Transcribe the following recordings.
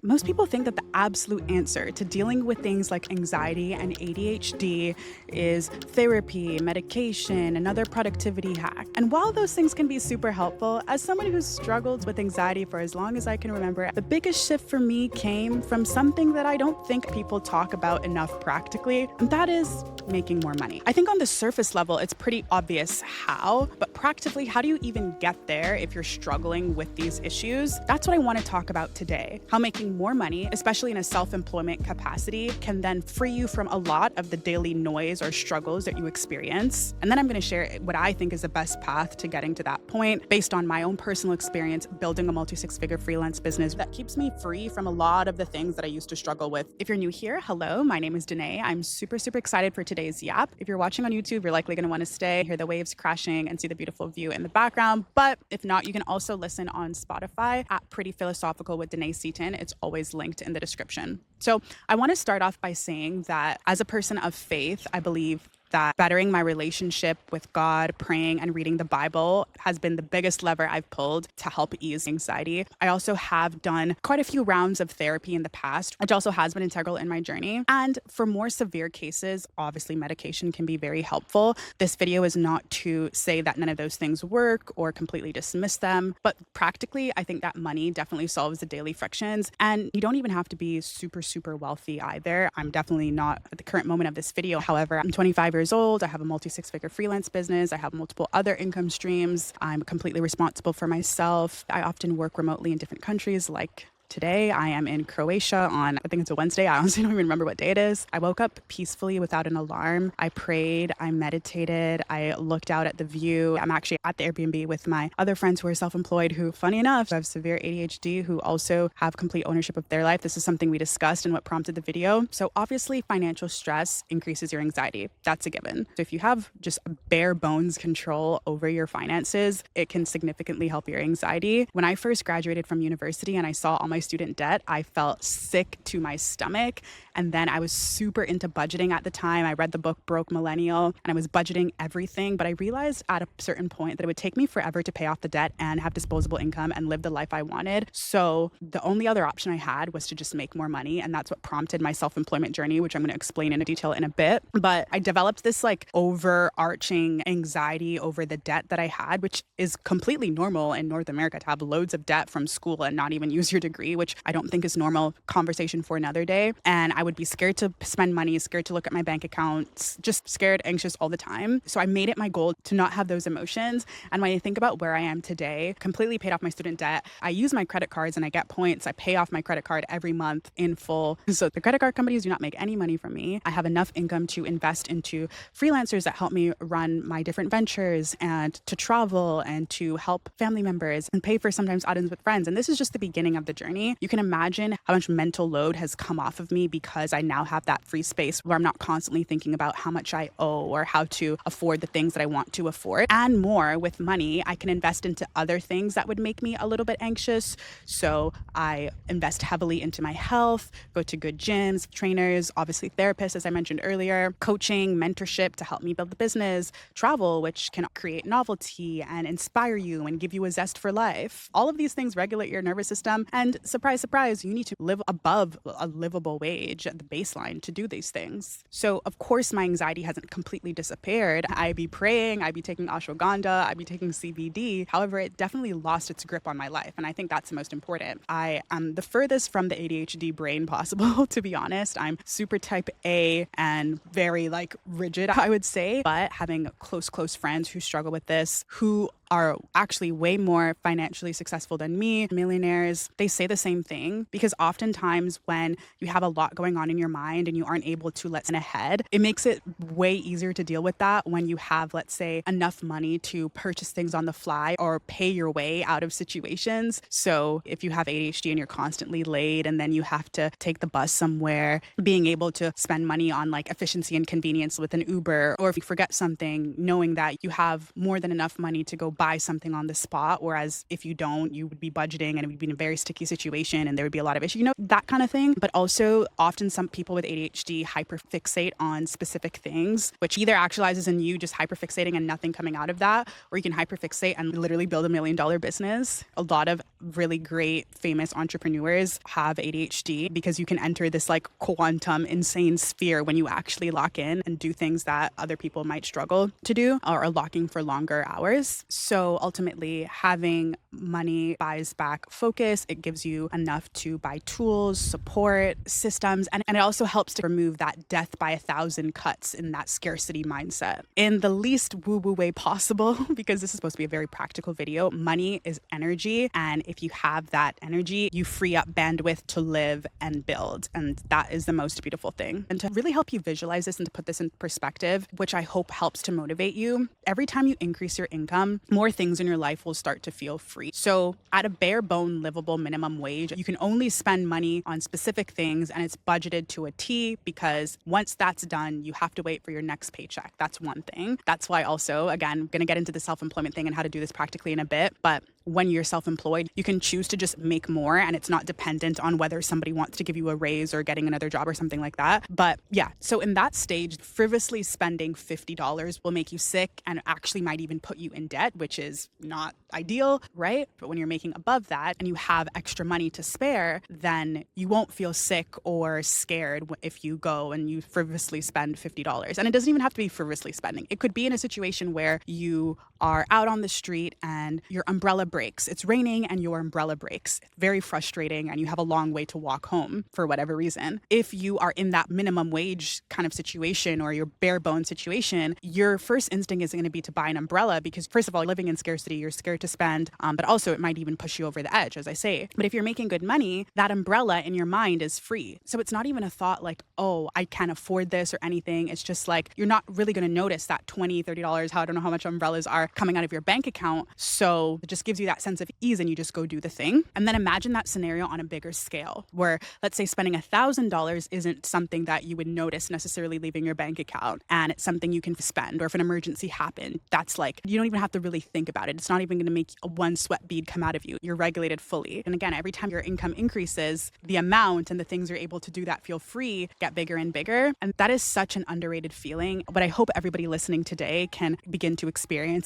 Most people think that the absolute answer to dealing with things like anxiety and ADHD is therapy, medication, another productivity hack. And while those things can be super helpful, as someone who's struggled with anxiety for as long as I can remember, the biggest shift for me came from something that I don't think people talk about enough practically, and that is making more money. I think on the surface level, it's pretty obvious how, but practically, how do you even get there if you're struggling with these issues? That's what I want to talk about today. How making more money, especially in a self-employment capacity, can then free you from a lot of the daily noise or struggles that you experience. And then I'm going to share what I think is the best path to getting to that point based on my own personal experience building a multi-six-figure freelance business that keeps me free from a lot of the things that I used to struggle with. If you're new here, hello, my name is Danae. I'm super excited for today's yap. If you're watching on YouTube, you're likely going to want to stay, hear the waves crashing, and see the beautiful view in the background. But if not, you can also listen on Spotify at Pretty Philosophical with Danae Seaton. It's always linked in the description. So I want to start off by saying that as a person of faith, I believe that bettering my relationship with God, praying and reading the Bible has been the biggest lever I've pulled to help ease anxiety. I also have done quite a few rounds of therapy in the past, which also has been integral in my journey. And for more severe cases, obviously medication can be very helpful. This video is not to say that none of those things work or completely dismiss them, but practically, I think that money definitely solves the daily frictions. And you don't even have to be super wealthy either. I'm definitely not at the current moment of this video. However, I'm 25 years old. I have a multi-six-figure freelance business. I have multiple other income streams. I'm completely responsible for myself. I often work remotely in different countries like today, I am in Croatia on, I think it's a Wednesday. I honestly don't even remember what day it is. I woke up peacefully without an alarm. I prayed, I meditated, I looked out at the view. I'm actually at the Airbnb with my other friends who are self-employed who, funny enough, have severe ADHD, who also have complete ownership of their life. This is something we discussed and what prompted the video. So obviously, financial stress increases your anxiety. That's a given. So if you have just bare bones control over your finances, it can significantly help your anxiety. When I first graduated from university and I saw all my student debt, I felt sick to my stomach. And then I was super into budgeting at the time. I read the book Broke Millennial and I was budgeting everything. But I realized at a certain point that it would take me forever to pay off the debt and have disposable income and live the life I wanted. So the only other option I had was to just make more money. And that's what prompted my self-employment journey, which I'm going to explain in detail in a bit. But I developed this like overarching anxiety over the debt that I had, which is completely normal in North America to have loads of debt from school and not even use your degree, which I don't think is normal. Conversation for another day. And I would be scared to spend money, scared to look at my bank accounts, just scared, anxious all the time. So I made it my goal to not have those emotions. And when I think about where I am today, completely paid off my student debt. I use my credit cards and I get points. I pay off my credit card every month in full. So the credit card companies do not make any money from me. I have enough income to invest into freelancers that help me run my different ventures and to travel and to help family members and pay for sometimes items with friends. And this is just the beginning of the journey. You can imagine how much mental load has come off of me because I now have that free space where I'm not constantly thinking about how much I owe or how to afford the things that I want to afford. And more with money, I can invest into other things that would make me a little bit anxious. So I invest heavily into my health, go to good gyms, trainers, obviously therapists, as I mentioned earlier, coaching, mentorship to help me build the business, travel, which can create novelty and inspire you and give you a zest for life. All of these things regulate your nervous system. And surprise, you need to live above a livable wage at the baseline to do these things. So of course my anxiety hasn't completely disappeared. I'd be praying, I'd be taking ashwagandha, I'd be taking CBD. However, it definitely lost its grip on my life. And I think that's the most important. I am the furthest from the ADHD brain possible, to be honest. I'm super type A and very rigid, I would say. But having close friends who struggle with this, who are actually way more financially successful than me, millionaires, they say the same thing because oftentimes when you have a lot going on in your mind and you aren't able to let ahead, it makes it way easier to deal with that when you have, let's say, enough money to purchase things on the fly or pay your way out of situations. So if you have ADHD and you're constantly late and then you have to take the bus somewhere, being able to spend money on efficiency and convenience with an Uber, or if you forget something, knowing that you have more than enough money to go buy something on the spot. Whereas if you don't, you would be budgeting and it would be in a very sticky situation and there would be a lot of issue, that kind of thing. But also often some people with ADHD hyperfixate on specific things, which either actualizes in you just hyperfixating and nothing coming out of that, or you can hyperfixate and literally build $1 million business. A lot of really great famous entrepreneurs have ADHD because you can enter this like quantum insane sphere when you actually lock in and do things that other people might struggle to do or are locking for longer hours. So ultimately, having money buys back focus. It gives you enough to buy tools, support, systems, and it also helps to remove that death by 1,000 cuts in that scarcity mindset in the least woo-woo way possible, because this is supposed to be a very practical video. Money is energy, and if you have that energy, you free up bandwidth to live and build, and that is the most beautiful thing. And to really help you visualize this and to put this in perspective, which I hope helps to motivate you, every time you increase your income, more things in your life will start to feel free. So at a bare bone livable minimum wage, you can only spend money on specific things, and it's budgeted to a T, because once that's done, you have to wait for your next paycheck. That's one thing. That's why also, again, I'm going to get into the self-employment thing and how to do this practically in a bit, but when you're self-employed, you can choose to just make more, and it's not dependent on whether somebody wants to give you a raise or getting another job or something like that. But yeah, so in that stage, frivolously spending $50 will make you sick and actually might even put you in debt, which is not ideal, right? But when you're making above that and you have extra money to spare, then you won't feel sick or scared if you go and you frivolously spend $50. And it doesn't even have to be frivolously spending. It could be in a situation where you are out on the street and your umbrella breaks. It's raining and your umbrella breaks. Very frustrating, and you have a long way to walk home for whatever reason. If you are in that minimum wage kind of situation or your bare bones situation, your first instinct is going to be to buy an umbrella because, first of all, living in scarcity, you're scared to spend, but also it might even push you over the edge, as I say. But if you're making good money, that umbrella in your mind is free. So it's not even a thought like, oh, I can't afford this or anything. It's just like, you're not really going to notice that $20, $30, I don't know how much umbrellas are coming out of your bank account. So it just gives you that sense of ease and you just go do the thing. And then imagine that scenario on a bigger scale where, let's say, spending $1,000 isn't something that you would notice necessarily leaving your bank account, and it's something you can spend. Or if an emergency happened, that's like, you don't even have to really think about it. It's not even going to make one sweat bead come out of you. You're regulated fully. And again, every time your income increases, the amount and the things you're able to do that feel free get bigger and bigger. And that is such an underrated feeling. But I hope everybody listening today can begin to experience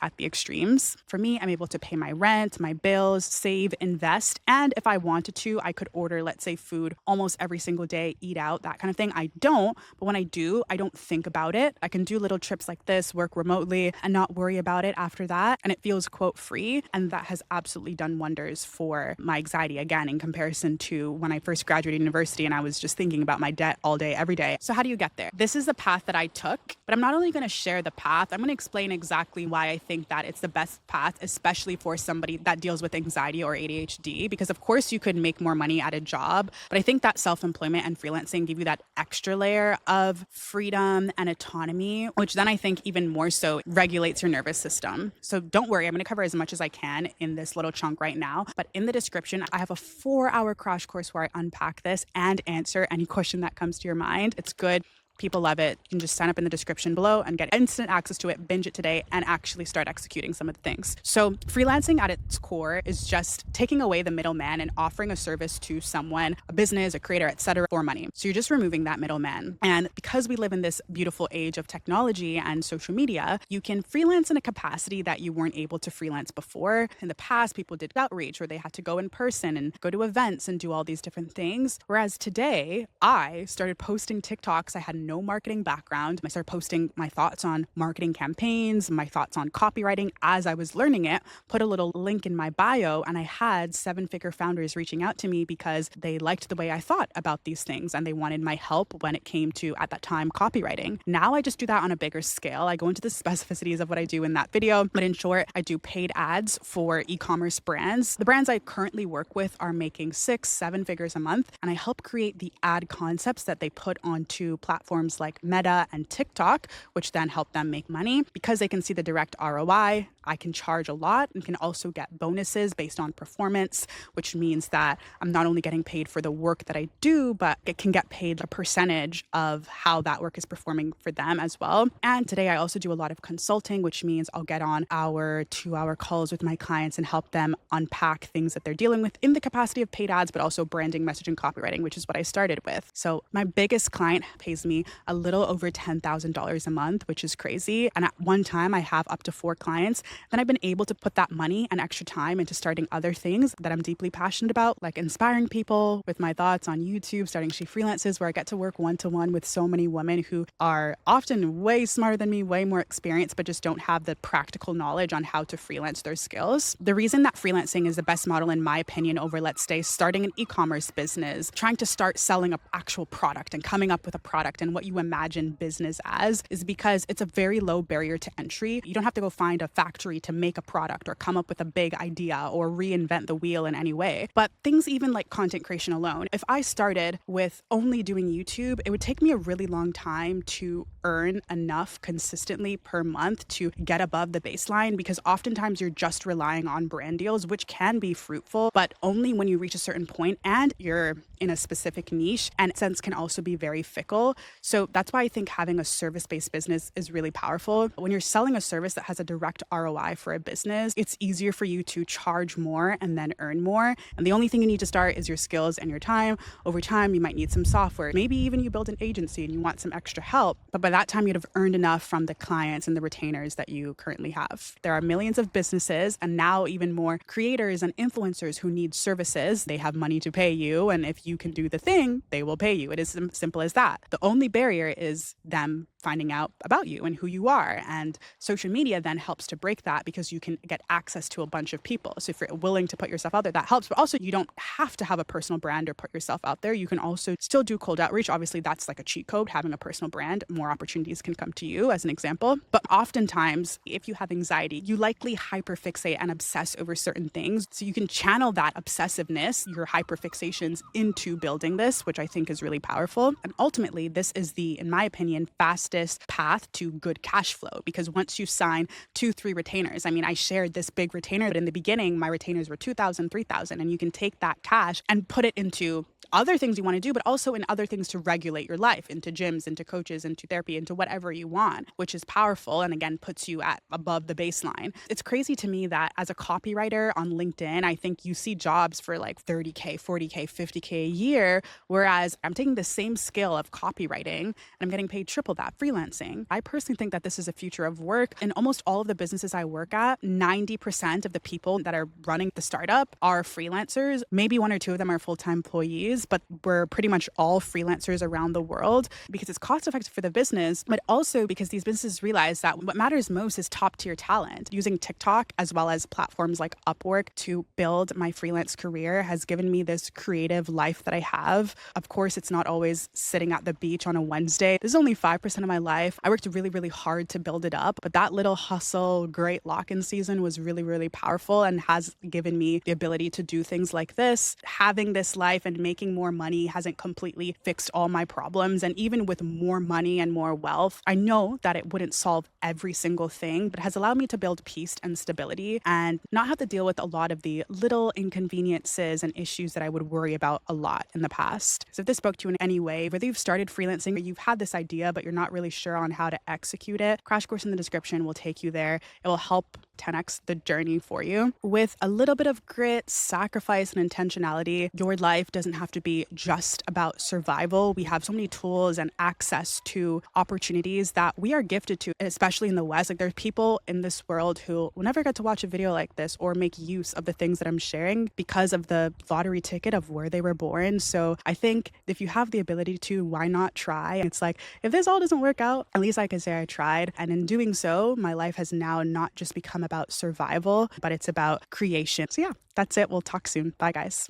at the extremes. For me, I'm able to pay my rent, my bills, save, invest. And if I wanted to, I could order, let's say, food almost every single day, eat out, that kind of thing. I don't, but when I do, I don't think about it. I can do little trips like this, work remotely, and not worry about it after that. And it feels, quote, free. And that has absolutely done wonders for my anxiety, again, in comparison to when I first graduated university and I was just thinking about my debt all day, every day. So how do you get there? This is the path that I took, but I'm not only going to share the path, I'm going to explain exactly why I think that it's the best path, especially for somebody that deals with anxiety or ADHD, because of course you could make more money at a job, but I think that self-employment and freelancing give you that extra layer of freedom and autonomy, which then I think even more so regulates your nervous system. So don't worry, I'm going to cover as much as I can in this little chunk right now, but in the description, I have a 4-hour crash course where I unpack this and answer any question that comes to your mind. It's good. People love it. You can just sign up in the description below and get instant access to it, binge it today, and actually start executing some of the things. So freelancing at its core is just taking away the middleman and offering a service to someone, a business, a creator, etc., for money. So you're just removing that middleman. And because we live in this beautiful age of technology and social media, you can freelance in a capacity that you weren't able to freelance before. In the past, people did outreach where they had to go in person and go to events and do all these different things. Whereas today, I started posting TikToks. I had no marketing background. I started posting my thoughts on marketing campaigns, my thoughts on copywriting as I was learning it, put a little link in my bio, and I had 7-figure founders reaching out to me because they liked the way I thought about these things and they wanted my help when it came to, at that time, copywriting. Now I just do that on a bigger scale. I go into the specificities of what I do in that video, but in short, I do paid ads for e-commerce brands. The brands I currently work with are making 6-7 figures a month, and I help create the ad concepts that they put onto platforms platforms like Meta and TikTok, which then help them make money. Because they can see the direct ROI, I can charge a lot and can also get bonuses based on performance, which means that I'm not only getting paid for the work that I do, but it can get paid a percentage of how that work is performing for them as well. And today I also do a lot of consulting, which means I'll get on 2-hour calls with my clients and help them unpack things that they're dealing with in the capacity of paid ads, but also branding, messaging, copywriting, which is what I started with. So my biggest client pays me a little over $10,000 a month, which is crazy. And at one time I have up to 4 clients. Then I've been able to put that money and extra time into starting other things that I'm deeply passionate about, like inspiring people with my thoughts on YouTube, starting She Freelances, where I get to work one-to-one with so many women who are often way smarter than me, way more experienced, but just don't have the practical knowledge on how to freelance their skills. The reason that freelancing is the best model, in my opinion, over, let's say, starting an e-commerce business, trying to start selling an actual product and coming up with a product and what you imagine business as, is because it's a very low barrier to entry. You don't have to go find a factory to make a product or come up with a big idea or reinvent the wheel in any way. But things even like content creation alone, if I started with only doing YouTube, it would take me a really long time to earn enough consistently per month to get above the baseline, because oftentimes you're just relying on brand deals, which can be fruitful, but only when you reach a certain point and you're in a specific niche, and sense can also be very fickle. So that's why I think having a service-based business is really powerful. When you're selling a service that has a direct ROI for a business, it's easier for you to charge more and then earn more. And the only thing you need to start is your skills and your time. Over time, you might need some software. Maybe even you build an agency and you want some extra help. But by that time, you'd have earned enough from the clients and the retainers that you currently have. There are millions of businesses and now even more creators and influencers who need services. They have money to pay you. And if you can do the thing, they will pay you. It is as simple as that. The only barrier is them finding out about you and who you are. And social media then helps to break that, because you can get access to a bunch of people. So if you're willing to put yourself out there, that helps. But also, you don't have to have a personal brand or put yourself out there. You can also still do cold outreach. Obviously, that's like a cheat code, having a personal brand. More opportunities can come to you, as an example. But oftentimes, if you have anxiety, you likely hyperfixate and obsess over certain things. So you can channel that obsessiveness, your hyperfixations, into building this, which I think is really powerful. And ultimately, this is the, in my opinion, fastest path to good cash flow, because once you sign 2-3 retainers, I mean, I shared this big retainer, but in the beginning, my retainers were 2,000, 3,000, and you can take that cash and put it into other things you want to do, but also in other things to regulate your life, into gyms, into coaches, into therapy, into whatever you want, which is powerful. And again, puts you at above the baseline. It's crazy to me that as a copywriter on LinkedIn, I think you see jobs for like 30K, 40K, 50K a year, whereas I'm taking the same skill of copywriting and I'm getting paid triple that freelancing. I personally think that this is a future of work. In almost all of the businesses I work at, 90% of the people that are running the startup are freelancers. Maybe 1 or 2 of them are full-time employees, but we're pretty much all freelancers around the world, because it's cost effective for the business, but also because these businesses realize that what matters most is top tier talent. Using TikTok as well as platforms like Upwork to build my freelance career has given me this creative life that I have. Of course, it's not always sitting at the beach on a Wednesday. This is only 5% of my life. I worked really, really hard to build it up, but that little hustle, great lock-in season was really, really powerful and has given me the ability to do things like this. Having this life and making more money hasn't completely fixed all my problems. And even with more money and more wealth, I know that it wouldn't solve every single thing, but has allowed me to build peace and stability and not have to deal with a lot of the little inconveniences and issues that I would worry about a lot in the past. So if this spoke to you in any way, whether you've started freelancing or you've had this idea, but you're not really sure on how to execute it, crash course in the description will take you there. It will help 10x the journey for you. With a little bit of grit, sacrifice, and intentionality, your life doesn't have to be just about survival. We have so many tools and access to opportunities that we are gifted to, especially in the West. Like, there's people in this world who will never get to watch a video like this or make use of the things that I'm sharing because of the lottery ticket of where they were born. So I think if you have the ability to, why not try? It's like, if this all doesn't work out, at least I can say I tried. And in doing so, my life has now not just become about survival, but it's about creation. So yeah, that's it. We'll talk soon. Bye, guys.